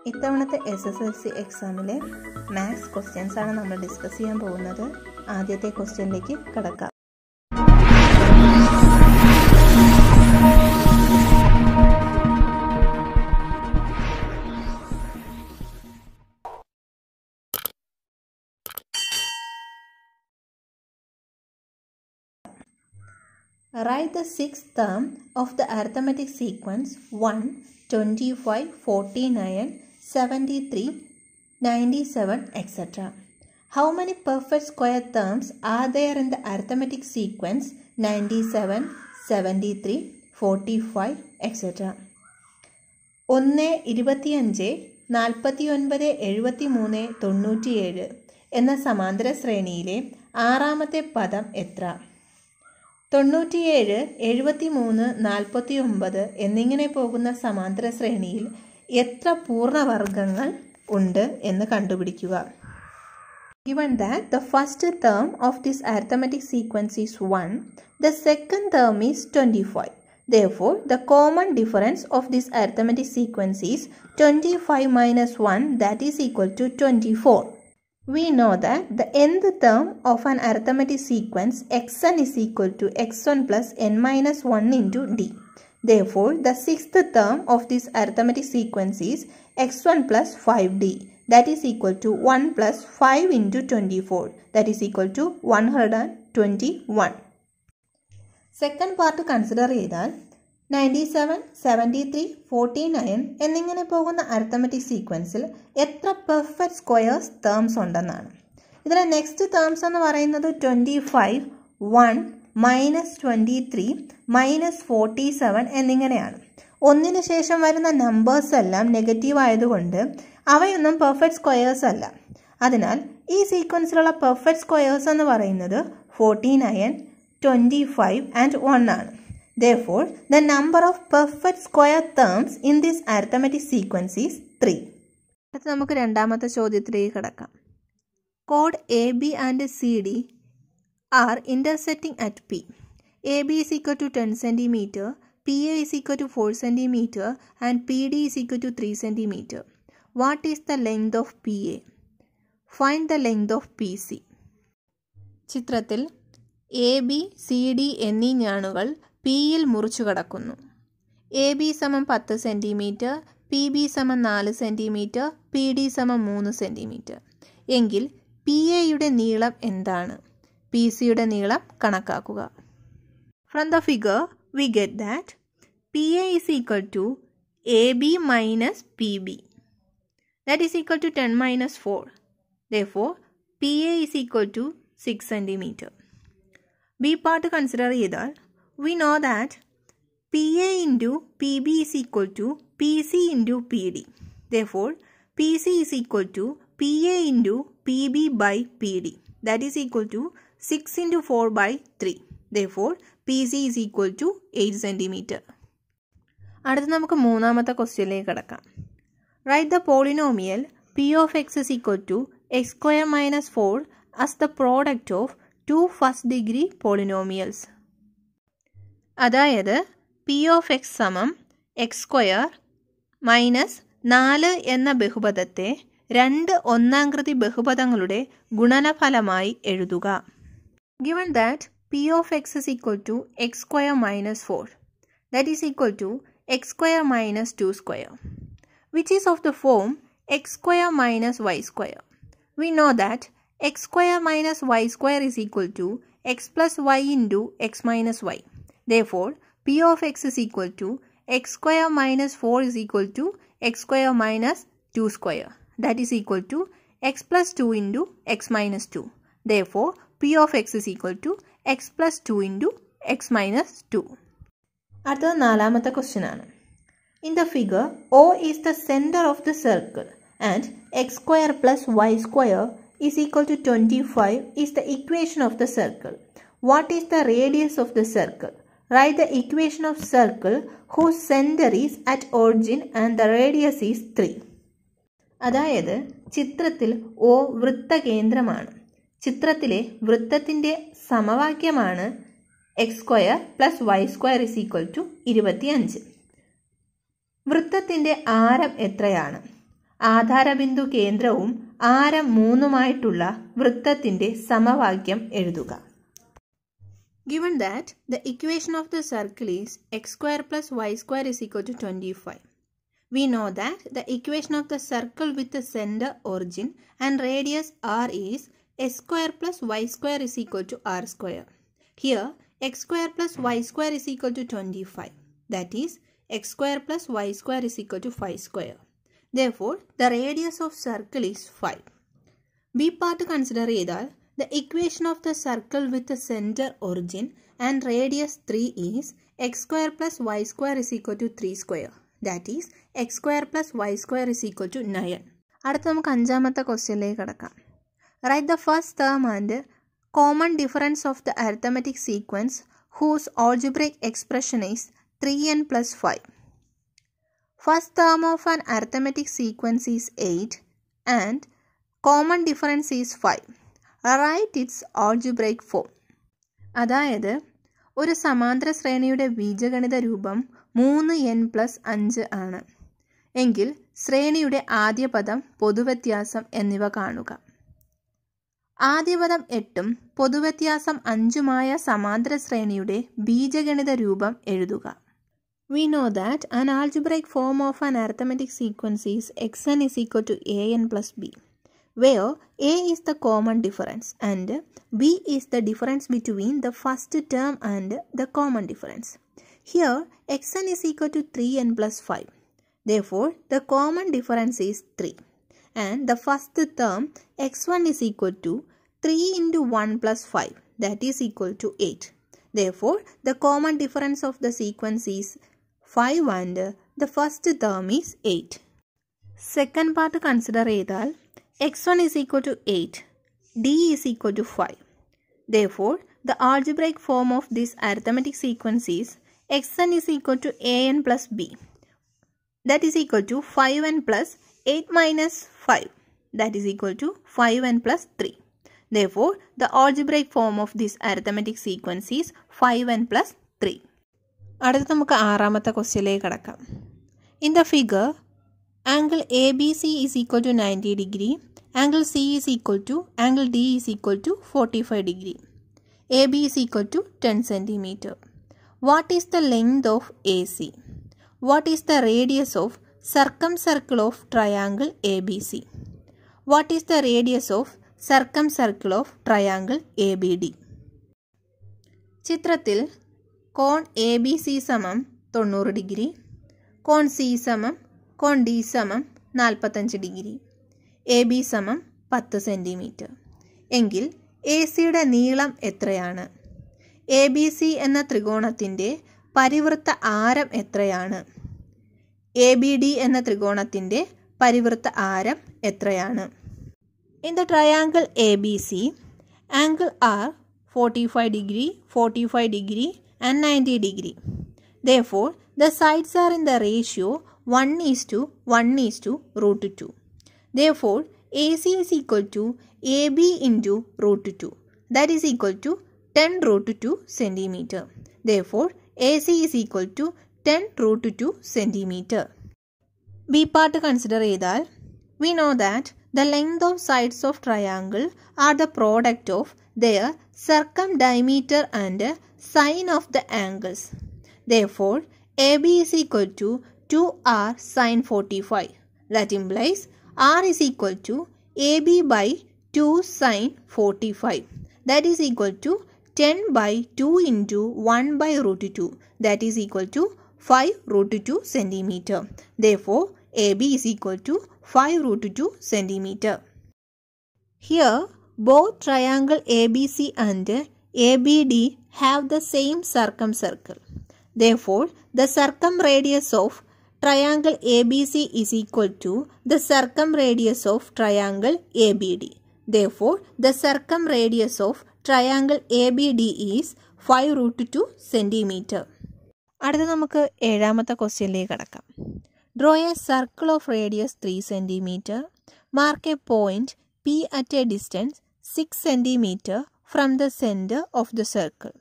ഇത്തവണത്തെ SSLC എക്സാമിലെ maths questions ആണ് നമ്മൾ ഡിസ്കസ് ചെയ്യാൻ പോകുന്നത്. ആദ്യത്തെ ക്വസ്റ്റ്യനിലേക്ക് കടക്കാം. Write the sixth term of the arithmetic sequence 1, 25, 49, 73, 97, etc. How many perfect square terms are there in the arithmetic sequence 97, 73, 45, etc.? 1, 25, 49, 73, 97 എന്ന സമാന്തര ശ്രേണിയിലെ ആറാമത്തെ പദം എത്ര? 97, 73, 49 എന്നിങ്ങനെ പോകുന്ന സമാന്തര ശ്രേണിയിൽ എത്ര പൂർണ്ണവർഗങ്ങൾ ഉണ്ട് എന്ന് കണ്ടുപിടിക്കുക. Given that the first term of this arithmetic sequence is 1, the second term is 25. Therefore, the common difference of this arithmetic sequence is 25 minus 1, that is equal to 24. We know that the nth term of an arithmetic sequence xn is equal to x1 plus n minus 1 into d. Therefore, the sixth term of this arithmetic sequence is x1 plus 5d. That is equal to 1 plus 5 into 24. That is equal to 121. Second part consider ചെയ്താൽ 97, 73, 49 എന്നിങ്ങനെ പോകുന്ന arithmetic സീക്വൻസിൽ എത്ര perfect squares terms ഉണ്ടെന്നാണ്. ഇതിലെ next terms എന്ന് പറയുന്നത് 25, 1, -23, -47 എന്നിങ്ങനെയാണ്. ഒന്നിന് ശേഷം വരുന്ന നമ്പേഴ്സ് എല്ലാം നെഗറ്റീവ് ആയതുകൊണ്ട് അവയൊന്നും പെർഫെക്റ്റ് സ്ക്വയേഴ്സ് അല്ല. അതിനാൽ ഈ സീക്വൻസിലുള്ള പെർഫെക്റ്റ് സ്ക്വയേഴ്സ് എന്ന് പറയുന്നത് 49, 25 and 1 ആണ്. Therefore, the number of perfect square terms in this arithmetic sequence is 3. അടുത്ത നമുക്ക് രണ്ടാമത്തെ ചോദ്യത്തിലേക്ക് കടക്കാം. Chord AB and CD are intersecting at P. AB is equal to 10 cm, PA is equal to 4 cm and PD is equal to 3 cm. What is the length of PA? Find the length of PC. ചിത്രത്തിൽ AB, CD എന്നീ ഞാണുകൾ പിയിൽ മുറിച്ചു കടക്കുന്നു. AB സമം 10 cm, PB സമം 4 cm, PD സമം 3 cm. എങ്കിൽ PAയുടെ നീളം എന്താണ്? PCയുടെ നീളം കണക്കാക്കുക. From the figure, we get that PA is equal to AB minus PB. That is equal to 10 minus 4. Therefore, PA is equal to 6 cm. B part consider ചെയ്താൽ we know that PA into PB is equal to PC into PD. Therefore, PC is equal to PA into PB by PD. That is equal to 6 into 4 by 3. Therefore, PC is equal to 8 cm. അടുത്ത നമുക്ക് മൂന്നാമത്തെ ക്വസ്റ്റ്യനിലേക്ക് കടക്കാം. Write the polynomial P of x is equal to x square minus 4 as the product of two first degree polynomials. അതായത് P of X സമം X square minus 4 എന്ന ബഹുപദത്തെ രണ്ട് ഒന്നാംകൃതി ബഹുപദങ്ങളുടെ ഗുണനഫലമായി എഴുതുക. Given that P of x is equal to x square minus 4, that is equal to x square minus 2 square, which is of the form x square minus y square. We know that x square minus y square is equal to x plus y into x minus y. Therefore, P of x is equal to x square minus 4 is equal to x square minus 2 square. That is equal to x plus 2 into x minus 2. Therefore, P of x is equal to x plus 2 into x minus 2. അടുത്ത നാലാമത്തെ question ആണ്. In the figure, O is the center of the circle and x square plus y square is equal to 25 is the equation of the circle. What is the radius of the circle? Write the equation of circle whose center is at origin and the radius is 3. അതായത് ചിത്രത്തിൽ O വൃത്തകേന്ദ്രമാണ്. ചിത്രത്തിലെ വൃത്തത്തിൻ്റെ സമവാക്യമാണ് x square plus y square is equal to 25. വൃത്തത്തിൻ്റെ ആരം എത്രയാണ്? ആധാരബിന്ദു കേന്ദ്രവും ആരം 3 വൃത്തത്തിന്റെ സമവാക്യം എഴുതുക. Given that the equation of the circle is x square plus y square is equal to 25. We know that the equation of the circle with the center, origin and radius r is s square plus y square is equal to r square. Here x square plus y square is equal to 25. That is x square plus y square is equal to 5 square. Therefore, the radius of circle is 5. B part consider ചെയ്താൽ the equation of the circle with the center, origin and radius 3 is x square plus y square is equal to 3 square. That is x square plus y square is equal to 9. അടുത്ത നമുക്ക് അഞ്ചാമത്തെ ക്വസ്റ്റ്യനിലേക്ക് കടക്കാം. Write the first term and common difference of the arithmetic sequence whose algebraic expression is 3n plus 5. First term of an arithmetic sequence is 8 and common difference is 5. Write its algebraic form. അതായത് ഒരു സമാന്തര ശ്രേണിയുടെ ബീജഗണിത രൂപം 3n+5 ആണ് എങ്കിൽ ശ്രേണിയുടെ ആദ്യ പദം പൊതുവ്യത്യാസം എന്നിവ കാണുക. ആദ്യ പദം 8ഉം പൊതുവ്യത്യാസം 5ഉമായ സമാന്തര ശ്രേണിയുടെ ബീജഗണിത രൂപം എഴുതുക. We know that an algebraic form of an arithmetic sequence is xn is equal to an plus b, where a is the common difference and b is the difference between the first term and the common difference. Here xn is equal to 3n plus 5. Therefore, the common difference is 3 and the first term x1 is equal to 3 into 1 plus 5, that is equal to 8. Therefore, the common difference of the sequence is 5 and the first term is 8. Second part consider ചെയ്താൽ x1 is equal to 8, d is equal to 5. Therefore, the algebraic form of this arithmetic sequence is xn is equal to an plus b, that is equal to 5n plus 8 minus 5, that is equal to 5n plus 3. Therefore, the algebraic form of this arithmetic sequence is 5n plus 3. അടുത്ത നമുക്ക് ആറാമത്തെ ക്വസ്റ്റ്യനിലേക്ക് കടക്കാം. In the figure, angle ABC is equal to 90 degree, angle C is equal to, angle D is equal to 45 degree. AB is equal to 10 centimeter. What is the length of AC? What is the radius of circumcircle of triangle ABC? What is the radius of circumcircle of triangle ABD? ചിത്രത്തിൽ കോൺ A B C സമം 90 degree, കോൺ C സമം കോൺ D സമം 45 degree, A B സമം 10 centimetre എങ്കിൽ A സിയുടെ നീളം എത്രയാണ്? A B C എന്ന ത്രികോണത്തിൻ്റെ പരിവൃത്ത ആരം എത്രയാണ്? എ ബി ഡി എന്ന ത്രികോണത്തിൻ്റെ പരിവൃത്ത ആരം എത്രയാണ്? In the triangle ABC, angle are 45 degree, 45 degree and 90 degree. Therefore, the sides are in the ratio 1:1:√2. Therefore, AC is equal to AB into √2. That is equal to 10√2 centimeter. Therefore, AC is equal to 10√2 centimeter. B part consider ചെയ്താൽ we know that the length of sides of triangle are the product of their circumdiameter and sine of the angles. Therefore, AB is equal to 2r sine 45. That implies r is equal to AB by 2 sine 45. That is equal to 10 by 2 into 1 by √2. That is equal to 5√2 centimeter. Therefore, AB is equal to 5√2 centimeter. Here, both triangle ABC and ABD have the same circumcircle. Therefore, the circumradius of triangle ABC is equal to the circumradius of triangle ABD. Therefore, the circumradius of triangle ABD is 5√2 centimeter. അടുത്ത നമുക്ക് ഏഴാമത്തെ ക്വസ്റ്റ്യനിലേക്ക് കടക്കാം. Draw a circle of radius 3 cm. Mark a point P at a distance 6 cm from the center of the circle.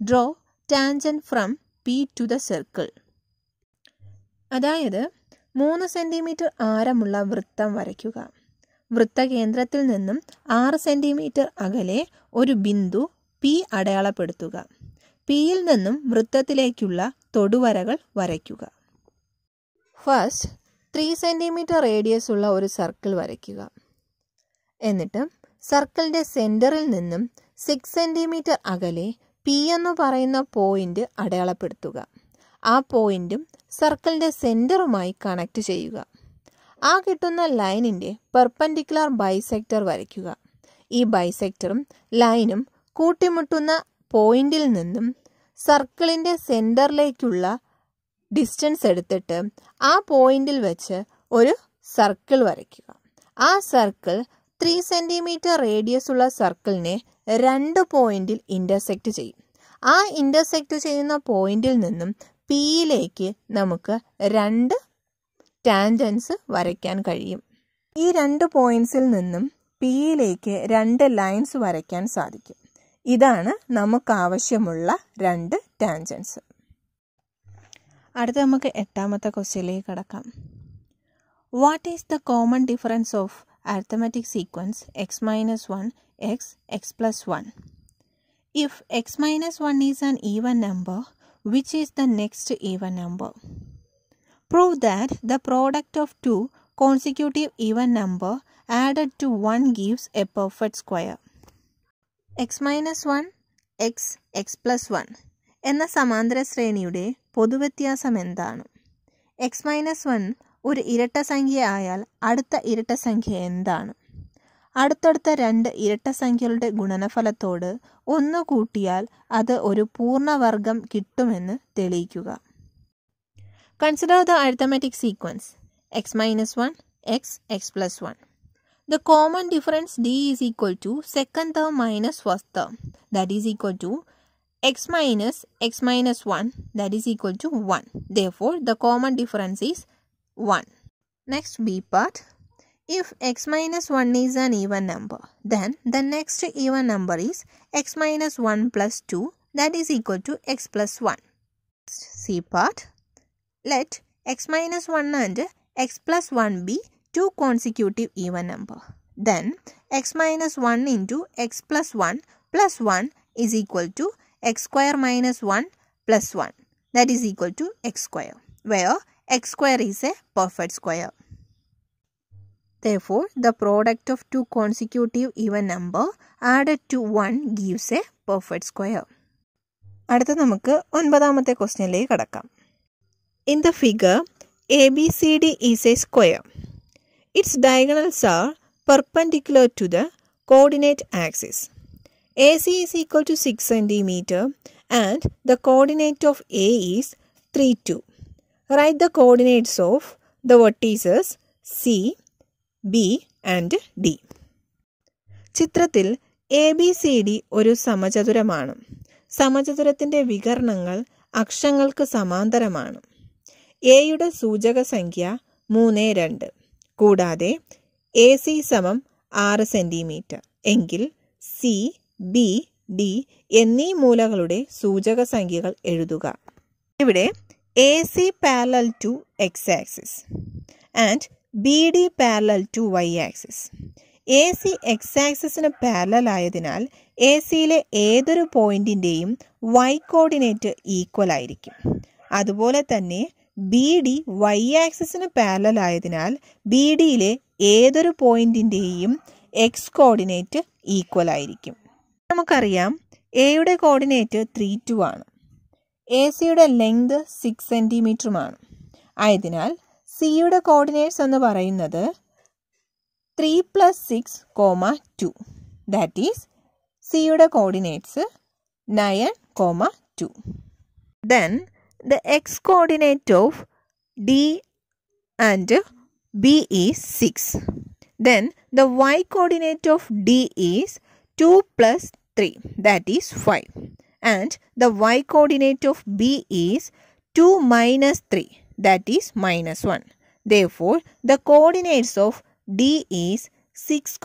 Draw tangent from P to the circle. അതായത് 3 centimetre ആരമുള്ള വൃത്തം വരയ്ക്കുക. വൃത്തകേന്ദ്രത്തിൽ നിന്നും 6 centimetre അകലെ ഒരു ബിന്ദു പി അടയാളപ്പെടുത്തുക. പിയിൽ നിന്നും വൃത്തത്തിലേക്കുള്ള തൊടുവരകൾ വരയ്ക്കുക. ഫസ്റ്റ് 3 സെൻറ്റിമീറ്റർ റേഡിയസ് ഉള്ള ഒരു സർക്കിൾ വരയ്ക്കുക. എന്നിട്ട് സർക്കിളിൻ്റെ സെൻറ്ററിൽ നിന്നും 6 സെൻറ്റിമീറ്റർ അകലെ പി എന്ന് പറയുന്ന പോയിന്റ് അടയാളപ്പെടുത്തുക. ആ പോയിന്റും സർക്കിളിൻ്റെ സെൻറ്ററുമായി കണക്ട് ചെയ്യുക. ആ കിട്ടുന്ന ലൈനിൻ്റെ പെർപെൻഡിക്കുലർ ബൈസെക്ടർ വരയ്ക്കുക. ഈ ബൈസെക്ടറും ലൈനും കൂട്ടിമുട്ടുന്ന പോയിന്റിൽ നിന്നും സർക്കിളിൻ്റെ സെൻറ്ററിലേക്കുള്ള ഡിസ്റ്റൻസ് എടുത്തിട്ട് ആ പോയിന്റിൽ വെച്ച് ഒരു സർക്കിൾ വരയ്ക്കുക. ആ സർക്കിൾ 3 സെൻറ്റിമീറ്റർ റേഡിയസ് ഉള്ള സർക്കിളിനെ 2 പോയിന്റിൽ ഇൻ്റർസെക്റ്റ് ചെയ്യും. ആ ഇൻ്റർസെക്റ്റ് ചെയ്യുന്ന പോയിന്റിൽ നിന്നും പിയിലേക്ക് നമുക്ക് 2 ടാൻജൻസ് വരയ്ക്കാൻ കഴിയും. ഈ 2 പോയിന്റ്സിൽ നിന്നും പിയിലേക്ക് 2 ലൈൻസ് വരയ്ക്കാൻ സാധിക്കും. ഇതാണ് നമുക്ക് ആവശ്യമുള്ള 2 ടാൻജൻസ്. അടുത്ത നമുക്ക് 8ാമത്തെ ക്വസ്റ്റ്യനിലേക്ക് കടക്കാം. What is the common difference of arithmetic sequence x minus 1, x plus 1? If x minus 1 is an even number, which is the next even number? Prove that the product of 2 consecutive even number added to 1 gives a perfect square. x minus 1, x plus 1 എന്ന സമാന്തര ശ്രേണിയുടെ പൊതുവ്യത്യാസം എന്താണ്? x minus 1 ഒരു ഇരട്ട സംഖ്യ ആയാൽ അടുത്ത ഇരട്ട സംഖ്യ എന്താണ്? അടുത്തടുത്ത 2 ഇരട്ട സംഖ്യകളുടെ ഗുണനഫലത്തോട് 1 കൂട്ടിയാൽ അത് ഒരു പൂർണ്ണവർഗം കിട്ടുമെന്ന് തെളിയിക്കുക. Consider the arithmetic sequence x minus 1, x plus 1. The common difference d is equal to second term minus first term, that is equal to x minus 1, that is equal to 1. Therefore, the common difference is 1. Next B part. If x minus 1 is an even number, then the next even number is x minus 1 plus 2, that is equal to x plus 1. C part. Let x minus 1 and x plus 1 be 2 consecutive even number. Then x minus 1 into x plus 1 plus 1 is equal to x square minus 1 plus 1, that is equal to x square, where x square is a perfect square. Therefore, the product of 2 consecutive even number added to 1 gives a perfect square. അടുത്ത നമുക്ക് 9ാമത്തെ ക്വസ്റ്റ്യനിലേക്ക് കടക്കാം. In the figure, ABCD is a square. Its diagonals are perpendicular to the coordinate axis. AC is equal to 6 cm and the coordinate of A is 3, 2. Write the coordinates of the vertices C, B and D. ചിത്രത്തിൽ ABCD ഒരു സമചതുരമാണ്. സമചതുരത്തിൻ്റെ വികർണങ്ങൾ അക്ഷങ്ങൾക്ക് സമാന്തരമാണ്. എയുടെ സൂചക സംഖ്യ 3, 2. കൂടാതെ AC സമം 6 centimetre എങ്കിൽ C, B, D എന്നീ മൂലകളുടെ സൂചക സംഖ്യകൾ എഴുതുക. ഇവിടെ AC parallel to x-axis and BD parallel to y-axis. AC x-axisന് പാരലൽ ആയതിനാൽ ACയിലെ ഏതൊരു പോയിന്റിൻ്റെയും y കോർഡിനേറ്റ് ഈക്വൽ ആയിരിക്കും. അതുപോലെ തന്നെ BD y-axisന് പാരലൽ ആയതിനാൽ BDയിലെ ഏതൊരു പോയിന്റിൻ്റെയും x കോർഡിനേറ്റ് ഈക്വൽ ആയിരിക്കും. നമുക്കറിയാം എയുടെ കോർഡിനേറ്റ് 3, 2 ആണ്. ACയുടെ ലെങ്ത് 6 സെൻറ്റിമീറ്ററുമാണ്. ആയതിനാൽ സിയുടെ കോർഡിനേറ്റ്സ് എന്ന് പറയുന്നത് 3 + 6, 2. ദാറ്റ് ഈസ് സിയുടെ coordinates 9, 2. Then the x coordinate of D and B is 6. Then the y coordinate of D is 2 + 3, that is 5. And the y coordinate of B is 2 - 3, that is -1. Therefore, the coordinates of D is 6,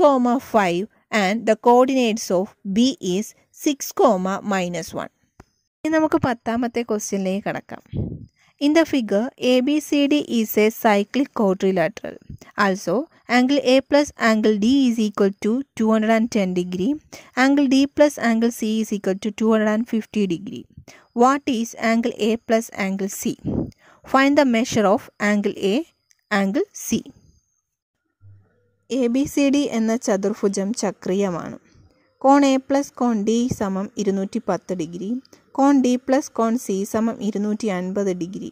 5 and the coordinates of B is 6, -1. ഇനി നമുക്ക് 10ാമത്തെ ക്വസ്റ്റ്യനിലേക്ക് കടക്കാം. In the figure, ABCD is a cyclic quadrilateral. Also, angle A plus angle D is equal to 210 degree. Angle D plus angle C is equal to 250 degree. What is angle A plus angle C? Find the measure of angle A, angle C. ABCD എന്ന ചതുർഭുജം ചക്രീയമാണ്. കോൺ A plus cone D സമം 210 degree, കോൺ D plus കോൺ C സമം 250 degree.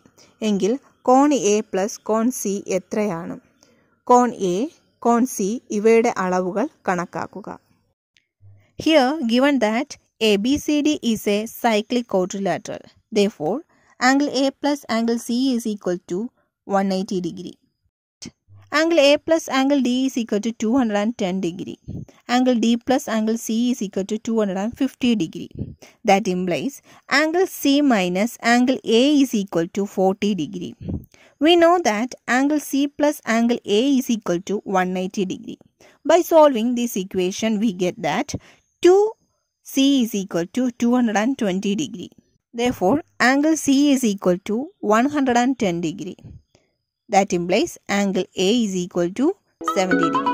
എങ്കിൽ കോൺ A plus cone C എത്രയാണ്? കോൺ A, cone C ഇവയുടെ അളവുകൾ കണക്കാക്കുക. Here given that ABCD is a cyclic quadrilateral. Therefore, angle A plus angle C is equal to 180 degree. Angle A plus angle D is equal to 210 degree. Angle D plus angle C is equal to 250 degree. That implies angle C minus angle A is equal to 40 degree. We know that angle C plus angle A is equal to 180 degree. By solving this equation, we get that 2C is equal to 220 degree. Therefore, angle C is equal to 110 degree. That implies angle A is equal to 70 degree.